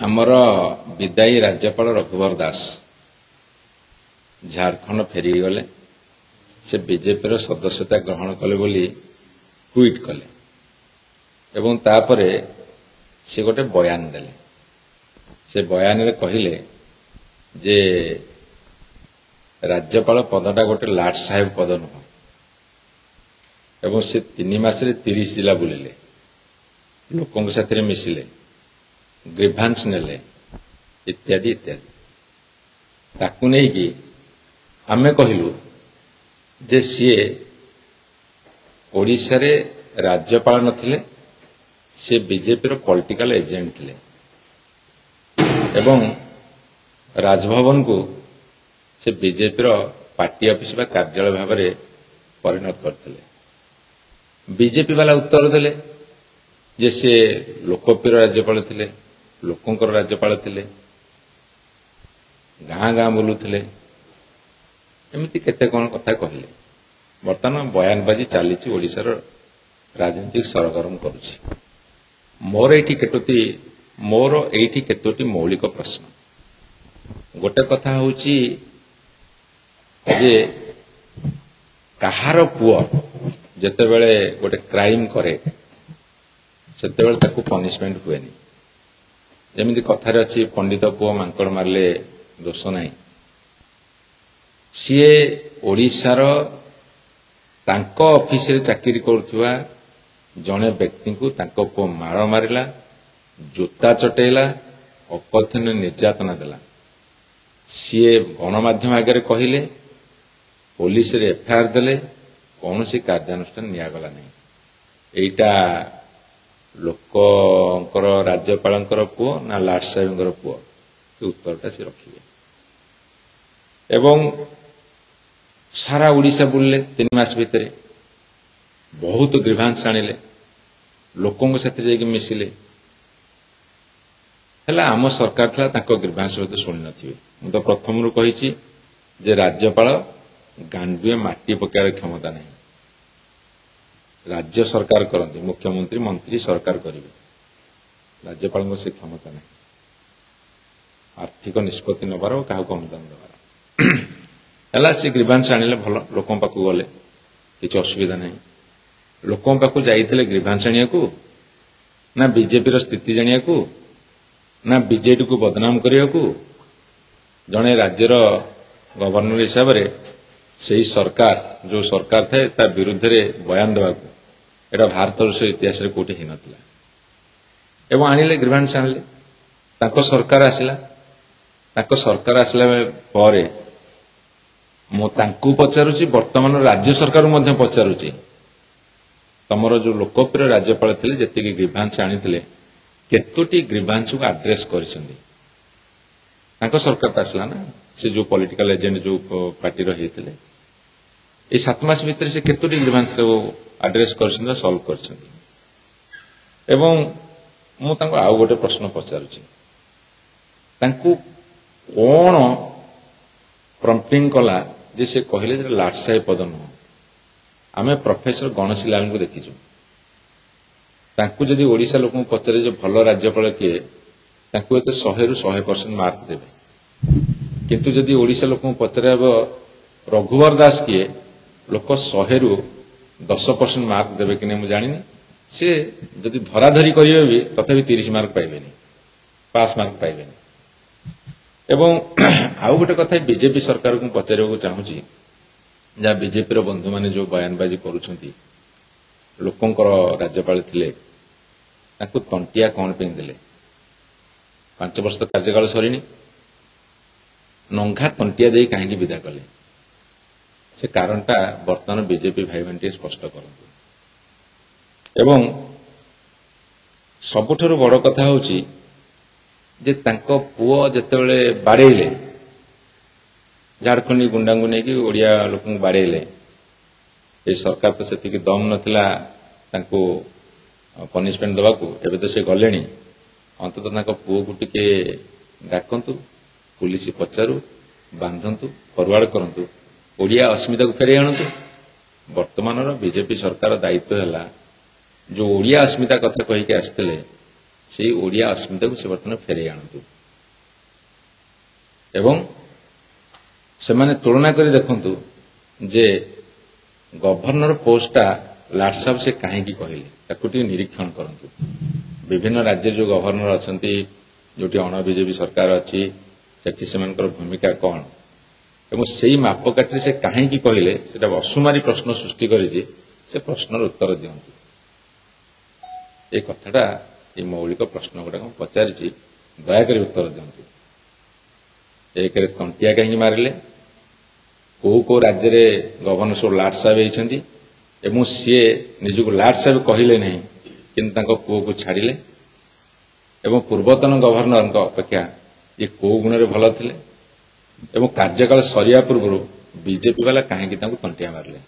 आमर विदायी राज्यपाल रघुवर दास झारखंड फेरीगले से बीजेपी सदस्यता ग्रहण कले बोली ट्वीट कले एवं तापरे से गोटे बयान देले। से बयान रे कहिले जे राज्यपाल पदटा गोटे लाट साहेब पद नुह एवं से 3 मास 30 जिला बुलिले लोकों साथी मिसिले ग्रीभांस नेले इत्यादि इत्यादि ताकू नहीं कि आमे कहलु जे सीए ओडिशा रे राज्यपाल नथिले से बीजेपी रो पॉलिटिकल एजेंट थिले एवं राजभवन को से बीजेपी रो पार्टी ऑफिस बा कार्यालय भाव में परिणत करथिले। बीजेपी वाला उत्तर देले जे से लोकप्रिय राज्यपाल थिले लोकंकर राज्यपाल थिले गाँ गाँ बुलुथिले एमती केते कोन कथा कहले। वर्तमान बयानबाजी चली ओडिशार राजनीतिक सरगरम करुछि। मोर एठी केतोटी मौलिक प्रश्न। गोटे कथा होछि जे कहार पुओ जेतेबेले गोटे क्राइम करे सेतेबेले ताकू पनिशमेंट हुएनी। जेमिति कथारे अछि पंडित पुओ मांकड़ मारले दोष नाही। सीए ओडिशार तांको ऑफिस रे चाकरी करथुवा जने व्यक्ति को तांको पुओ मार मारिला जूता चटेला अकथन निर्यातना देला। सीए गणमाध्यम आगे कहले पुलिस रे एफआईआर देले कौन सी कार्यानुष्ठान नियागला नहीं। एटा लोकंकर राज्यपालंकर पुओ ना लाट साहेबंकर पुओ उत्तरटा से रखिए। एवं सारा ओडिशा बुलले 3 मास भितरे बहुत ग्रीभांस आनिले लोकों साथ जाइए मिसिले हेला आम सरकार था तांको ग्रीभांस तो शुणी नथिबे। मु तो प्रथम रु कहिछि जे राज्यपाल गांडुए माटी पकायर क्षमता नहीं। राज्य सरकार करते मुख्यमंत्री मंत्री सरकार करेंगे राज्यपाल को से क्षमता नहीं आर्थिक निष्पत्ति नबार क्या अनुदान देवार है। ग्रीभांस आनिले भल लोकों पाक गले किसी असुविधा नहीं। लोकों पाक जाइए ग्रीभांस आनिया को ना बीजेपी स्थिति जानिया को ना बीजेडी को बदनाम करने को जड़े राज्यर गवर्नर हिसाब से सही सरकार जो सरकार थाए ता विरुद्ध रे बयान देवाक एटा भारत वर्ष इतिहास रे कोठी हि नथिला। एवं आनिले ग्रीभांस आनिले ताको सरकार आसिला परे मु तांकु पचारुची वर्तमान राज्य सरकार मध्य पचारुची तमरो जो लोकप्रिय राज्यपाल थिले जेतिकी ग्रीभांस आनिथिले केतोटी ग्रीभांस को एड्रेस करिसंदी। तांको सरकार आसिला ना से जो पॉलिटिकल एजेंट जो पार्टी रहिथिले ए 7 मास भीतर से केतोटी ग्रीभांस को एड्रेस करछन सॉल्व करछन। एवं मु तांको आउ गोटे प्रश्न पचारुची तांको कोन प्रम्पटिंग कला जे से कहले जे लाट साहेब पद नुह। आमे प्रोफेसर गणेशी लाल को देखिछु तांको जदि ओडिशा लोक पचारे जो भल राज्यपाल किए तांको एते 100 रु 100% मार्क देबे किंतु जदि ओडिशा लोक पचारे रघुवर दास किए लोक 100 रु 10% मार्क देबे कि नहीं मु जानिनी। से जदि धराधरी करिवे भी तथापि 30 मार्क पाइबेनी पास मार्क पाइबेनी। एवं आउ गोटे कथा बीजेपी सरकार को पचारिବାକୁ चाहूची जहाँ बीजेपी बंधु माने जो बयानबाजी करुछंती लोकंकर राज्यपाल थिले ताकू तंटिया कौन पे देले 5 वर्ष कार्यकाल सरीनी नंगा तंटिया दे कहीं विदा कले से कारणटा वर्तमान बीजेपी भाई मान स्पष्ट करते। एवं सबुठारु बड़ कथा होची जे तांको पुओ जेतेबेले बाड़ेले झारखंडी गुंडा को लेकिन ओडिया लोक बाड़ेले ए सरकार तो से दम नथिला तांको पनिशमेंट देवाकू एबे तो से गलेनी अंततः तांको पुओ को टिके डाकंतु पुलिस पचारू बांधंतु फरवार्ड करंतु ओडिया अस्मिता को फेरे आणंतु। वर्तमान बीजेपी सरकार दायित्व है जो ओडिया अस्मिता कथा कहीकि आसते से ओडिया अस्मिता को से बर्तमान फेरे आणतु एवं से माने तुलना कर देखंतु जे गवर्नर पोस्टा लाट साहब से कहीं कहले ताकू निरीक्षण करंतु विभिन्न राज्य जो गवर्नर अछंती जोटी अण बीजेपी सरकार अच्छी सेठी सेमानकर भूमिका कौन एवं से मापकाठी से कहीं कहले से अସୁमारी प्रश्न सृष्टि करिछि से प्रश्नर उत्तर दियंतु ए कथाटा ये मौलिक प्रश्न गुड़ा पचारि दयाकोरी उत्तर दियंतु एक तंटिया कहीं मारिले को राज्य रे गवर्नर सब लाट साहेब होइछंती एवं सी निजक लाट साहेब कहले नहीं किंतु पुओ को छाड़िले एवं पूर्वतन गवर्नर अपेक्षा ये को गुण रे भल थिले एवं कार्यकाल सरिया पूर्व बीजेपी वाला कहीं तंटिया मारिले।